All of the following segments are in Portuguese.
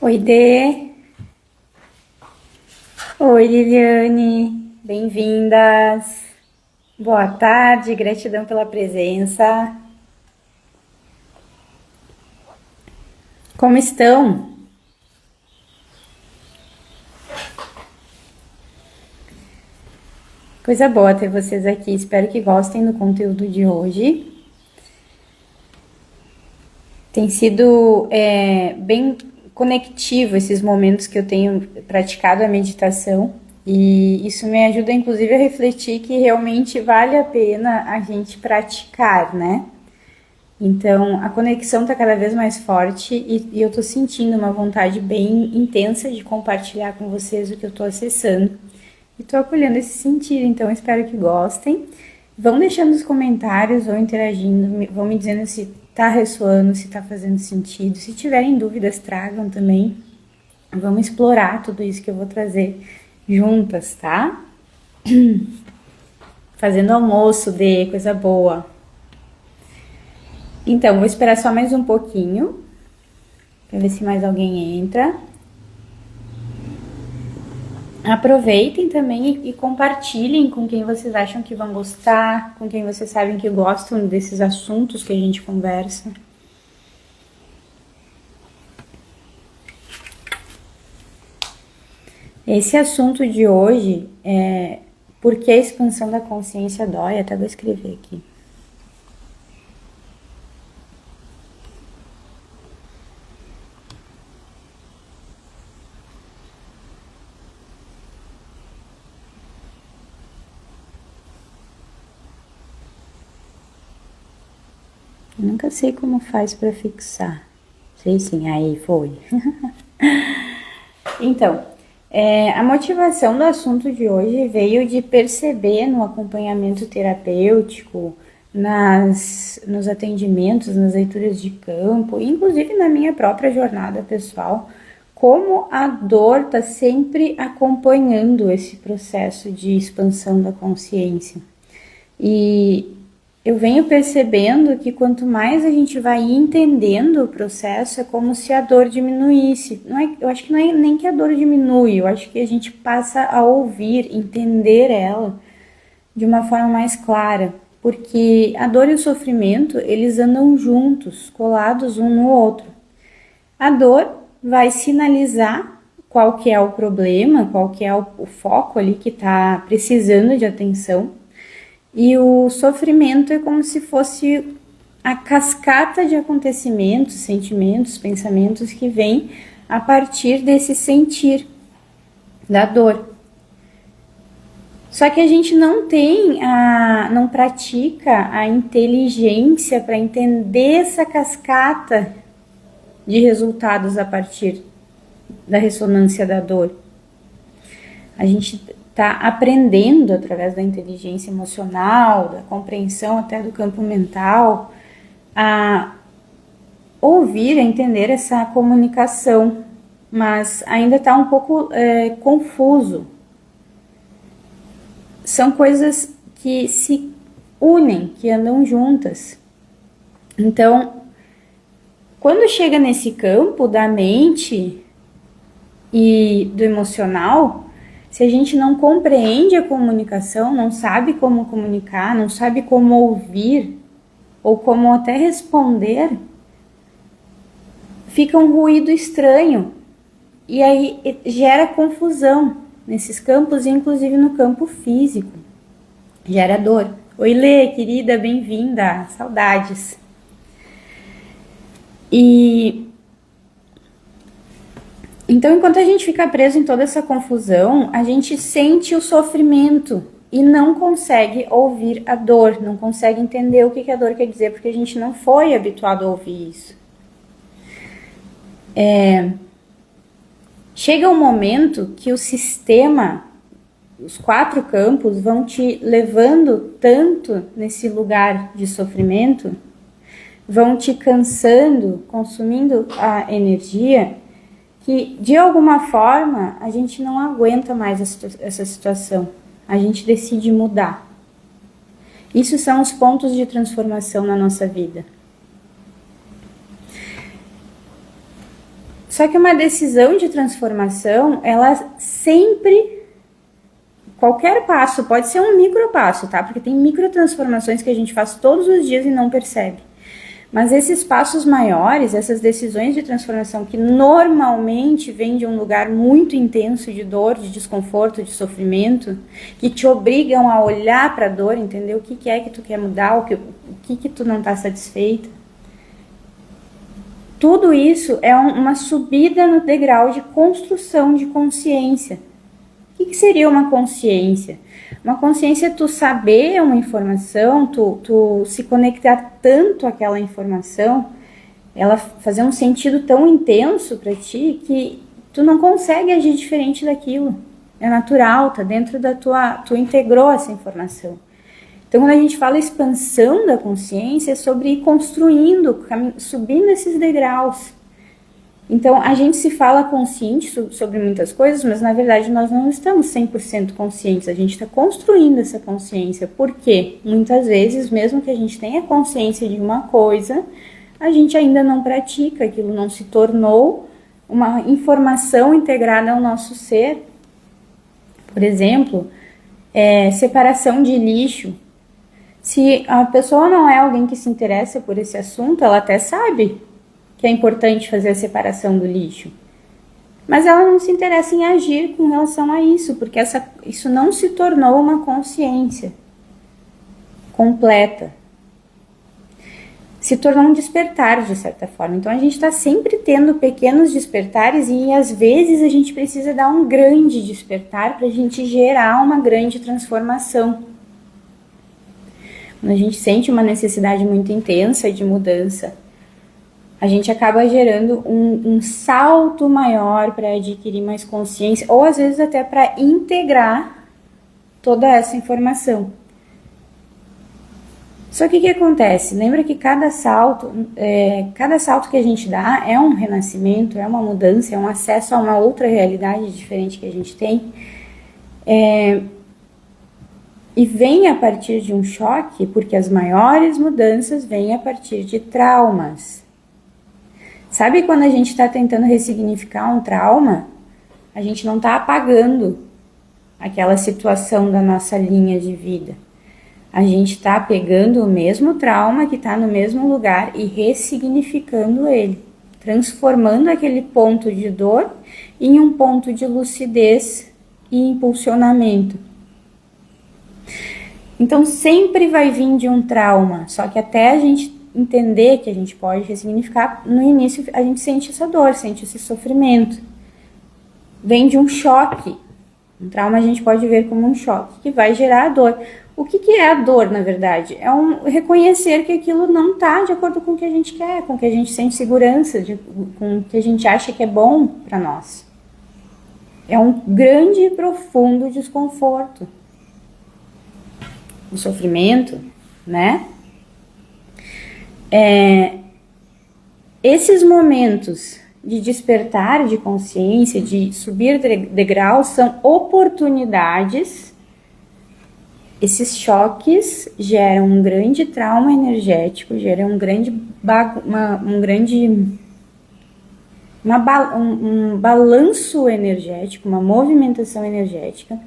Oi, Dê. Oi, Liliane. Bem-vindas. Boa tarde, gratidão pela presença. Como estão? Coisa boa ter vocês aqui. Espero que gostem do conteúdo de hoje. Tem sido bem conectivo esses momentos que eu tenho praticado a meditação e isso me ajuda, inclusive, a refletir que realmente vale a pena a gente praticar, né? Então, a conexão está cada vez mais forte e eu estou sentindo uma vontade bem intensa de compartilhar com vocês o que eu estou acessando. E estou acolhendo esse sentido, então espero que gostem. Vão deixando os comentários, vão interagindo, vão me dizendo se está ressoando, se está fazendo sentido. Se tiverem dúvidas, tragam também. Vamos explorar tudo isso que eu vou trazer juntas, tá? Fazendo almoço de coisa boa. Então, vou esperar só mais um pouquinho, para ver se mais alguém entra. Aproveitem também e compartilhem com quem vocês acham que vão gostar, com quem vocês sabem que gostam desses assuntos que a gente conversa. Esse assunto de hoje é por que a expansão da consciência dói, até vou escrever aqui. Eu nunca sei como faz para fixar. Sei sim, aí foi. Então, a motivação do assunto de hoje veio de perceber no acompanhamento terapêutico, nos atendimentos, nas leituras de campo, inclusive na minha própria jornada pessoal, como a dor está sempre acompanhando esse processo de expansão da consciência. E eu venho percebendo que quanto mais a gente vai entendendo o processo, é como se a dor diminuísse. Eu acho que não é nem que a dor diminui, eu acho que a gente passa a ouvir, entender ela de uma forma mais clara. Porque a dor e o sofrimento, eles andam juntos, colados um no outro. A dor vai sinalizar qual que é o problema, qual que é o foco ali que está precisando de atenção. E o sofrimento é como se fosse a cascata de acontecimentos, sentimentos, pensamentos que vem a partir desse sentir da dor. Só que a gente não pratica a inteligência para entender essa cascata de resultados a partir da ressonância da dor. A gente está aprendendo através da inteligência emocional, da compreensão até do campo mental, a ouvir, a entender essa comunicação, mas ainda está um pouco confuso. São coisas que se unem, que andam juntas. Então, quando chega nesse campo da mente e do emocional, se a gente não compreende a comunicação, não sabe como comunicar, não sabe como ouvir ou como até responder, fica um ruído estranho e aí gera confusão nesses campos, inclusive no campo físico. Gera dor. Oi, Lê, querida, bem-vinda. Saudades. Então, enquanto a gente fica preso em toda essa confusão, a gente sente o sofrimento e não consegue ouvir a dor, não consegue entender o que a dor quer dizer, porque a gente não foi habituado a ouvir isso. Chega um momento que o sistema, os 4 campos, vão te levando tanto nesse lugar de sofrimento, vão te cansando, consumindo a energia, que de alguma forma a gente não aguenta mais essa situação, a gente decide mudar. Isso são os pontos de transformação na nossa vida. Só que uma decisão de transformação, ela sempre, qualquer passo, pode ser um micro passo, tá? Porque tem micro transformações que a gente faz todos os dias e não percebe. Mas esses passos maiores, essas decisões de transformação que normalmente vêm de um lugar muito intenso de dor, de desconforto, de sofrimento, que te obrigam a olhar para a dor, entender o que é que tu quer mudar, o que tu não está satisfeita. Tudo isso é uma subida no degrau de construção de consciência. O que seria uma consciência? Uma consciência é tu saber uma informação, tu se conectar tanto àquela informação, ela fazer um sentido tão intenso para ti que tu não consegue agir diferente daquilo. É natural, tá dentro da tu integrou essa informação. Então, quando a gente fala expansão da consciência, é sobre ir construindo, subindo esses degraus. Então, a gente se fala consciente sobre muitas coisas, mas na verdade nós não estamos 100% conscientes, a gente está construindo essa consciência. Por quê? Muitas vezes, mesmo que a gente tenha consciência de uma coisa, a gente ainda não pratica, aquilo não se tornou uma informação integrada ao nosso ser. Por exemplo, separação de lixo. Se a pessoa não é alguém que se interessa por esse assunto, ela até sabe que é importante fazer a separação do lixo. Mas ela não se interessa em agir com relação a isso, porque isso não se tornou uma consciência completa. Se tornou um despertar, de certa forma. Então, a gente está sempre tendo pequenos despertares e, às vezes, a gente precisa dar um grande despertar para a gente gerar uma grande transformação. Quando a gente sente uma necessidade muito intensa de mudança, a gente acaba gerando um salto maior para adquirir mais consciência, ou às vezes até para integrar toda essa informação. Só que o que acontece? Lembra que cada salto que a gente dá é um renascimento, é uma mudança, é um acesso a uma outra realidade diferente que a gente tem. E vem a partir de um choque, porque as maiores mudanças vêm a partir de traumas. Sabe quando a gente está tentando ressignificar um trauma, a gente não está apagando aquela situação da nossa linha de vida. A gente está pegando o mesmo trauma que está no mesmo lugar e ressignificando ele, transformando aquele ponto de dor em um ponto de lucidez e impulsionamento. Então sempre vai vir de um trauma, só que até a gente entender que a gente pode ressignificar, no início a gente sente essa dor, sente esse sofrimento. Vem de um choque. Um trauma a gente pode ver como um choque, que vai gerar a dor. O que é a dor, na verdade? É reconhecer que aquilo não está de acordo com o que a gente quer, com o que a gente sente segurança, com o que a gente acha que é bom para nós. É um grande e profundo desconforto. O sofrimento, né? Esses momentos de despertar de consciência, de subir degraus, são oportunidades. Esses choques geram um grande trauma energético, geram um balanço energético, uma movimentação energética,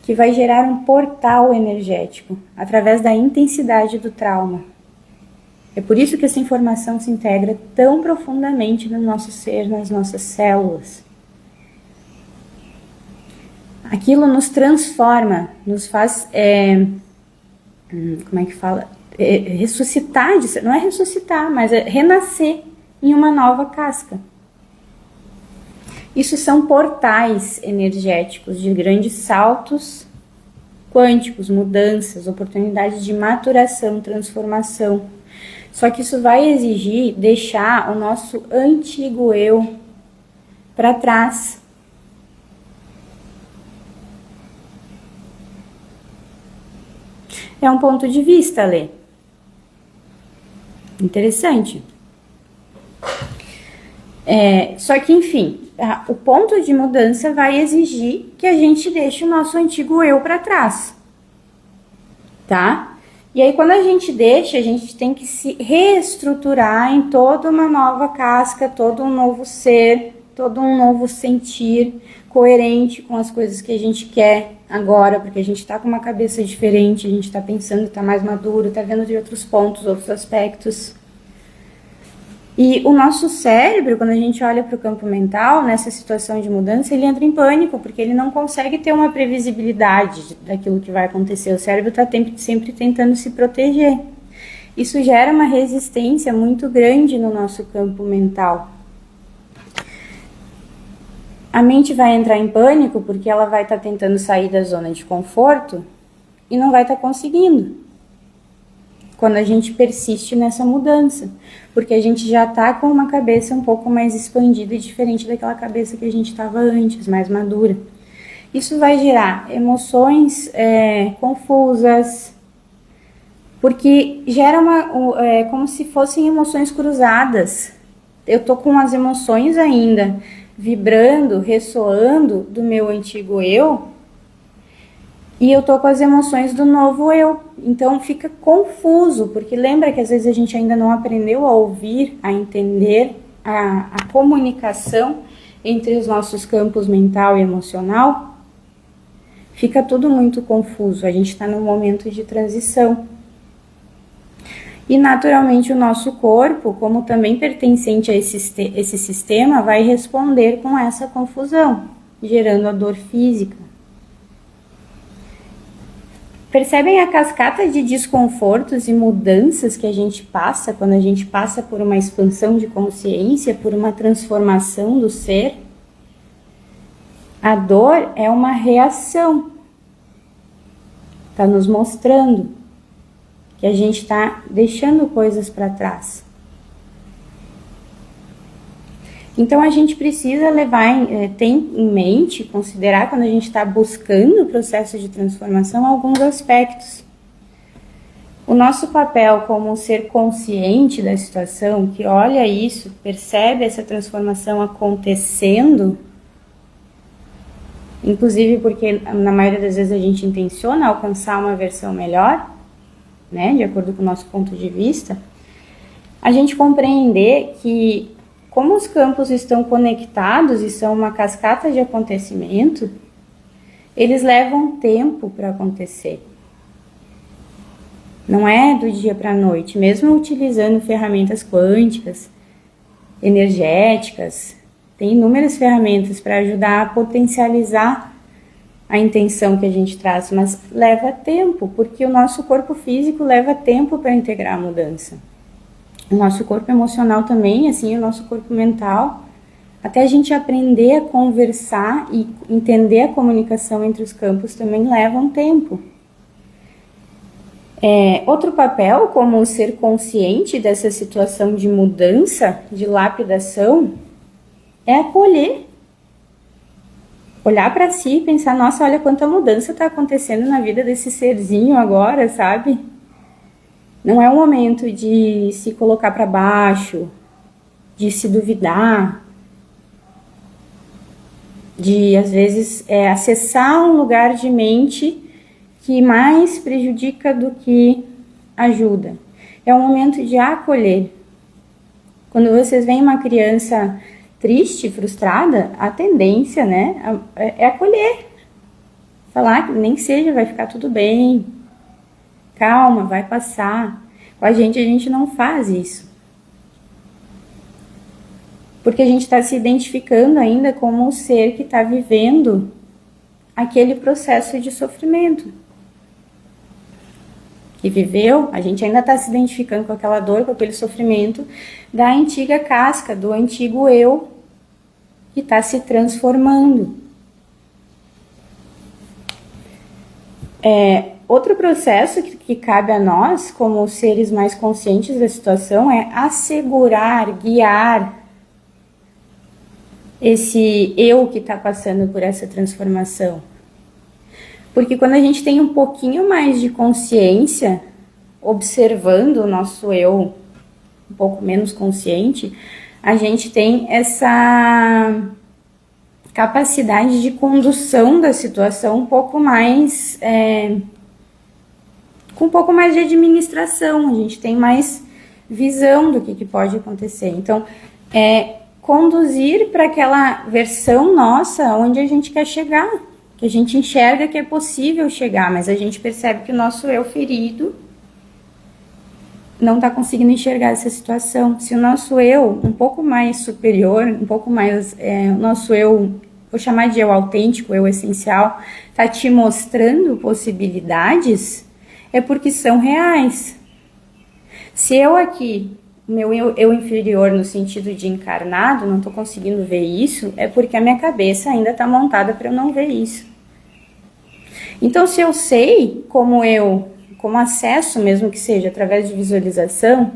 que vai gerar um portal energético através da intensidade do trauma. É por isso que essa informação se integra tão profundamente no nosso ser, nas nossas células. Aquilo nos transforma, nos faz, ressuscitar, não é ressuscitar, mas é renascer em uma nova casca. Isso são portais energéticos de grandes saltos quânticos, mudanças, oportunidades de maturação, transformação. Só que isso vai exigir deixar o nosso antigo eu para trás. É um ponto de vista, Lê. Interessante. Só que, enfim, o ponto de mudança vai exigir que a gente deixe o nosso antigo eu para trás, tá? E aí, quando a gente deixa, a gente tem que se reestruturar em toda uma nova casca, todo um novo ser, todo um novo sentir, coerente com as coisas que a gente quer agora, porque a gente está com uma cabeça diferente, a gente está pensando, está mais maduro, está vendo de outros pontos, outros aspectos. E o nosso cérebro, quando a gente olha para o campo mental, nessa situação de mudança, ele entra em pânico, porque ele não consegue ter uma previsibilidade daquilo que vai acontecer. O cérebro está sempre tentando se proteger. Isso gera uma resistência muito grande no nosso campo mental. A mente vai entrar em pânico porque ela vai estar tentando sair da zona de conforto e não vai estar conseguindo. Quando a gente persiste nessa mudança, porque a gente já está com uma cabeça um pouco mais expandida e diferente daquela cabeça que a gente estava antes, mais madura. Isso vai gerar emoções confusas, porque gera como se fossem emoções cruzadas. Eu tô com as emoções ainda vibrando, ressoando do meu antigo eu, e eu tô com as emoções do novo eu. Então fica confuso, porque lembra que às vezes a gente ainda não aprendeu a ouvir, a entender a comunicação entre os nossos campos mental e emocional? Fica tudo muito confuso, a gente está num momento de transição. E naturalmente o nosso corpo, como também pertencente a esse sistema, vai responder com essa confusão, gerando a dor física. Percebem a cascata de desconfortos e mudanças que a gente passa quando a gente passa por uma expansão de consciência, por uma transformação do ser? A dor é uma reação. Está nos mostrando que a gente está deixando coisas para trás. Então a gente precisa ter em mente, considerar quando a gente está buscando o processo de transformação alguns aspectos. O nosso papel como um ser consciente da situação, que olha isso, percebe essa transformação acontecendo, inclusive porque na maioria das vezes a gente intenciona alcançar uma versão melhor, né, de acordo com o nosso ponto de vista, a gente compreender que como os campos estão conectados e são uma cascata de acontecimento, eles levam tempo para acontecer. Não é do dia para a noite, mesmo utilizando ferramentas quânticas, energéticas, tem inúmeras ferramentas para ajudar a potencializar a intenção que a gente traz, mas leva tempo, porque o nosso corpo físico leva tempo para integrar a mudança. O nosso corpo emocional também, assim, o nosso corpo mental, até a gente aprender a conversar e entender a comunicação entre os campos também leva um tempo. Outro papel, como ser consciente dessa situação de mudança, de lapidação, é acolher. Olhar para si e pensar, nossa, olha quanta mudança está acontecendo na vida desse serzinho agora, sabe? Não é o momento de se colocar para baixo, de se duvidar, de, às vezes, acessar um lugar de mente que mais prejudica do que ajuda. É um momento de acolher. Quando vocês veem uma criança triste, frustrada, a tendência, né, é acolher. Falar que nem seja, vai ficar tudo bem. Calma, vai passar. Com a gente não faz isso. Porque a gente está se identificando ainda como um ser que está vivendo aquele processo de sofrimento. Que viveu, a gente ainda está se identificando com aquela dor, com aquele sofrimento da antiga casca, do antigo eu, que está se transformando. Outro processo que cabe a nós, como seres mais conscientes da situação, é assegurar, guiar esse eu que está passando por essa transformação. Porque quando a gente tem um pouquinho mais de consciência, observando o nosso eu um pouco menos consciente, a gente tem essa capacidade de condução da situação um pouco mais com um pouco mais de administração, a gente tem mais visão do que pode acontecer. Então, conduzir para aquela versão nossa onde a gente quer chegar, que a gente enxerga que é possível chegar, mas a gente percebe que o nosso eu ferido não está conseguindo enxergar essa situação. Se o nosso eu um pouco mais superior, um pouco mais, o nosso eu, vou chamar de eu autêntico, eu essencial, está te mostrando possibilidades, é porque são reais. Se eu aqui, meu eu inferior no sentido de encarnado, não estou conseguindo ver isso, é porque a minha cabeça ainda está montada para eu não ver isso. Então, se eu sei como acesso, mesmo que seja através de visualização,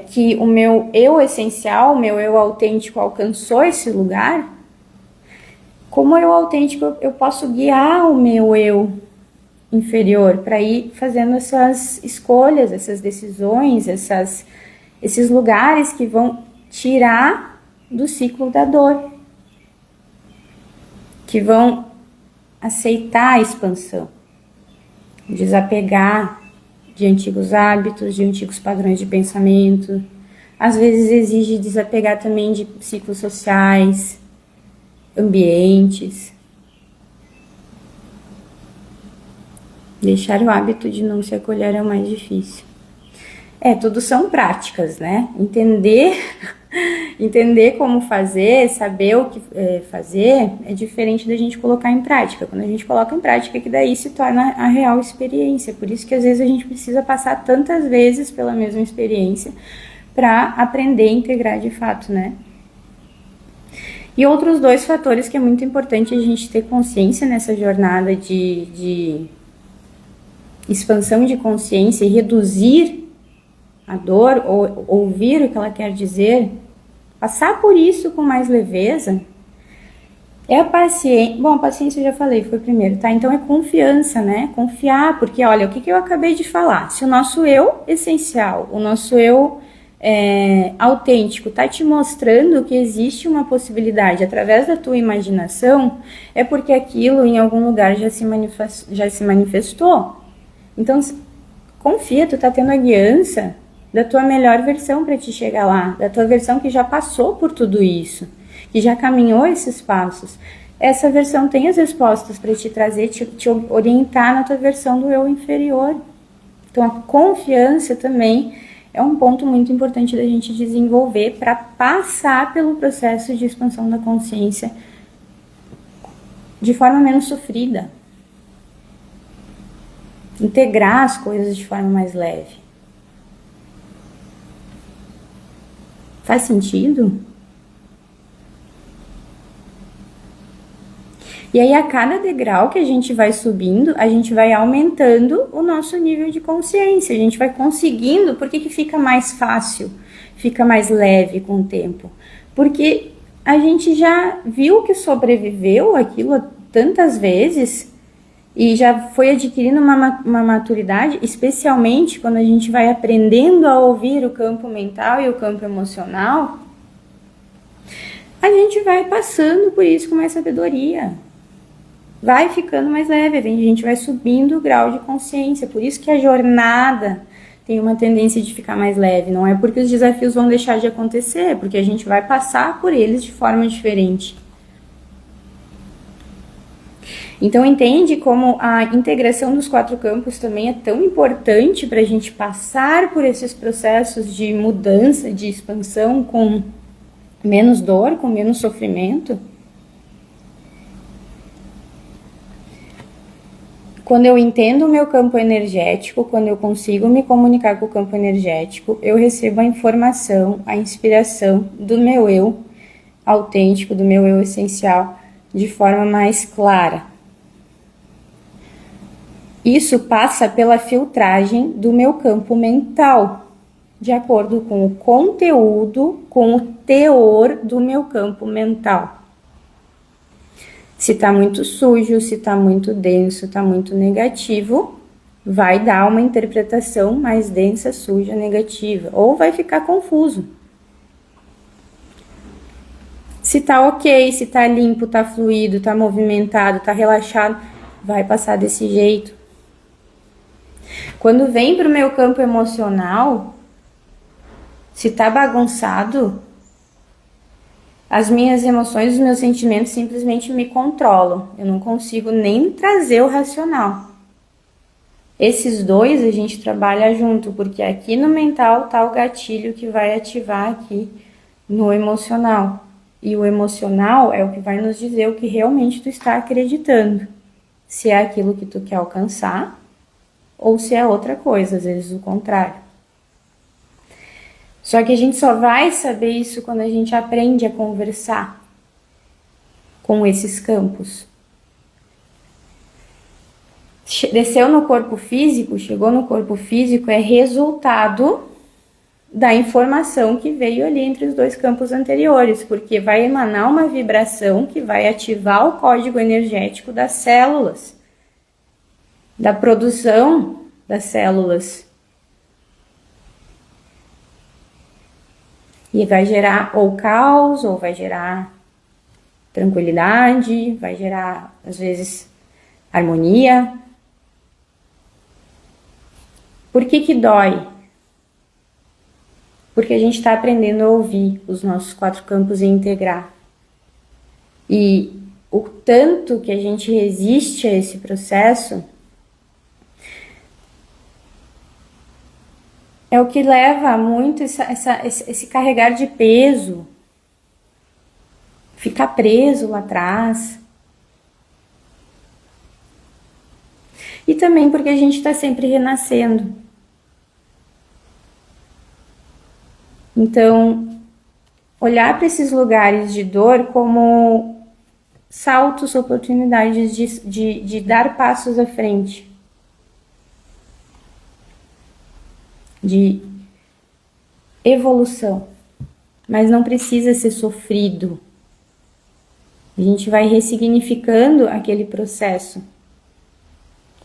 que o meu eu essencial, o meu eu autêntico alcançou esse lugar, como eu autêntico, eu posso guiar o meu eu inferior para ir fazendo essas escolhas, essas decisões, esses lugares que vão tirar do ciclo da dor, que vão aceitar a expansão, desapegar de antigos hábitos, de antigos padrões de pensamento. Às vezes exige desapegar também de ciclos sociais, ambientes. Deixar o hábito de não se acolher é o mais difícil. Tudo são práticas, né? Entender como fazer, saber o que fazer, é diferente da gente colocar em prática. Quando a gente coloca em prática, que daí se torna a real experiência. Por isso que às vezes a gente precisa passar tantas vezes pela mesma experiência para aprender a integrar de fato, né? E outros dois fatores que é muito importante a gente ter consciência nessa jornada de expansão de consciência e reduzir a dor, ou ouvir o que ela quer dizer, passar por isso com mais leveza, é a paciência. Bom, a paciência eu já falei, foi primeiro, tá? Então é confiança, né? Confiar, porque olha, o que eu acabei de falar? Se o nosso eu essencial, o nosso eu autêntico tá te mostrando que existe uma possibilidade através da tua imaginação, é porque aquilo em algum lugar já se manifestou. Então, confia, tu tá tendo a guiança da tua melhor versão para te chegar lá, da tua versão que já passou por tudo isso, que já caminhou esses passos. Essa versão tem as respostas para te trazer, te orientar na tua versão do eu inferior. Então, a confiança também é um ponto muito importante da gente desenvolver para passar pelo processo de expansão da consciência de forma menos sofrida. Integrar as coisas de forma mais leve. Faz sentido? E aí, a cada degrau que a gente vai subindo, a gente vai aumentando o nosso nível de consciência. A gente vai conseguindo. Por que fica mais fácil? Fica mais leve com o tempo? Porque a gente já viu que sobreviveu aquilo tantas vezes e já foi adquirindo uma maturidade, especialmente quando a gente vai aprendendo a ouvir o campo mental e o campo emocional, a gente vai passando por isso com mais sabedoria. Vai ficando mais leve, a gente vai subindo o grau de consciência. Por isso que a jornada tem uma tendência de ficar mais leve. Não é porque os desafios vão deixar de acontecer, é porque a gente vai passar por eles de forma diferente. Então, entende como a integração dos 4 campos também é tão importante para a gente passar por esses processos de mudança, de expansão com menos dor, com menos sofrimento? Quando eu entendo o meu campo energético, quando eu consigo me comunicar com o campo energético, eu recebo a informação, a inspiração do meu eu autêntico, do meu eu essencial, de forma mais clara. Isso passa pela filtragem do meu campo mental, de acordo com o conteúdo, com o teor do meu campo mental. Se está muito sujo, se está muito denso, está muito negativo, vai dar uma interpretação mais densa, suja, negativa, ou vai ficar confuso. Se está ok, se está limpo, está fluido, está movimentado, está relaxado, vai passar desse jeito. Quando vem para o meu campo emocional, se tá bagunçado, as minhas emoções, os meus sentimentos simplesmente me controlam. Eu não consigo nem trazer o racional. Esses dois a gente trabalha junto, porque aqui no mental tá o gatilho que vai ativar aqui no emocional. E o emocional é o que vai nos dizer o que realmente tu está acreditando. Se é aquilo que tu quer alcançar ou se é outra coisa, às vezes o contrário. Só que a gente só vai saber isso quando a gente aprende a conversar com esses campos. Desceu no corpo físico, chegou no corpo físico, é resultado da informação que veio ali entre os dois campos anteriores, porque vai emanar uma vibração que vai ativar o código energético das células, da produção das células. E vai gerar ou caos, ou vai gerar tranquilidade, vai gerar, às vezes, harmonia. Por que dói? Porque a gente está aprendendo a ouvir os nossos 4 campos e integrar. E o tanto que a gente resiste a esse processo é o que leva muito esse carregar de peso, ficar preso lá atrás. E também porque a gente está sempre renascendo. Então, olhar para esses lugares de dor como saltos, oportunidades de dar passos à frente. De evolução, mas não precisa ser sofrido. A gente vai ressignificando aquele processo,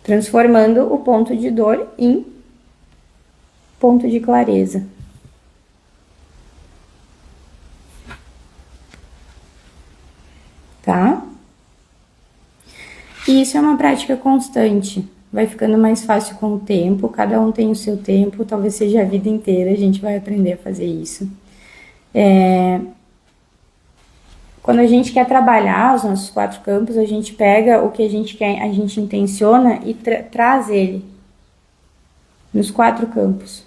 transformando o ponto de dor em ponto de clareza. Tá? E isso é uma prática constante. Vai ficando mais fácil com o tempo, cada um tem o seu tempo, talvez seja a vida inteira, a gente vai aprender a fazer isso. Quando a gente quer trabalhar os nossos 4 campos, a gente pega o que a gente quer, a gente intenciona e traz ele nos 4 campos.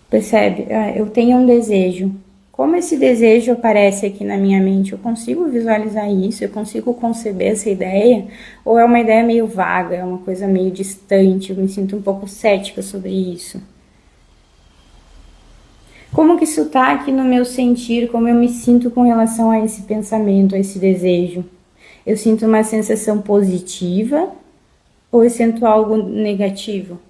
Percebe? Eu tenho um desejo. Como esse desejo aparece aqui na minha mente? Eu consigo visualizar isso? Eu consigo conceber essa ideia? Ou é uma ideia meio vaga, é uma coisa meio distante? Eu me sinto um pouco cética sobre isso. Como que isso tá aqui no meu sentir? Como eu me sinto com relação a esse pensamento, a esse desejo? Eu sinto uma sensação positiva ou eu sinto algo negativo?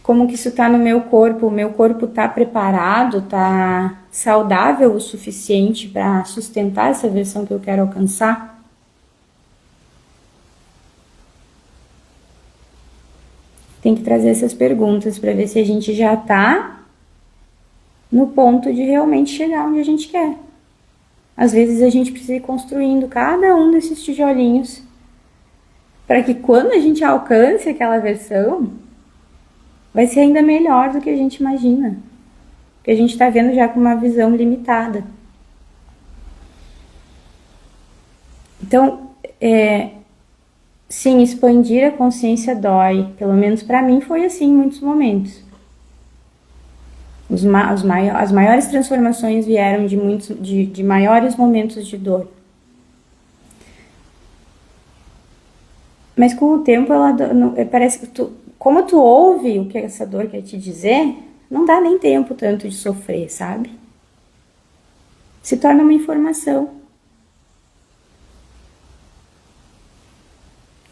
Como que isso tá no meu corpo? O meu corpo tá preparado, tá saudável o suficiente para sustentar essa versão que eu quero alcançar? Tem que trazer essas perguntas para ver se a gente já tá no ponto de realmente chegar onde a gente quer. Às vezes a gente precisa ir construindo cada um desses tijolinhos para que quando a gente alcance aquela versão, vai ser ainda melhor do que a gente imagina. Porque a gente está vendo já com uma visão limitada. Então, sim, expandir a consciência dói. Pelo menos para mim foi assim em muitos momentos. As maiores transformações vieram de maiores momentos de dor. Mas com o tempo, parece que como tu ouve o que essa dor quer te dizer, não dá nem tempo tanto de sofrer, sabe? Se torna uma informação.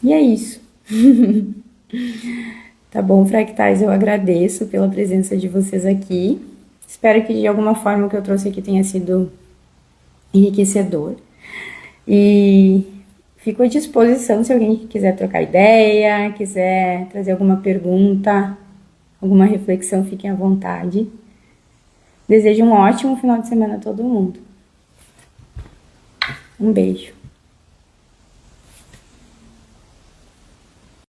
E é isso. Tá bom, fractais? Eu agradeço pela presença de vocês aqui. Espero que de alguma forma o que eu trouxe aqui tenha sido enriquecedor. E fico à disposição se alguém quiser trocar ideia, quiser trazer alguma pergunta, alguma reflexão, fiquem à vontade. Desejo um ótimo final de semana a todo mundo. Um beijo.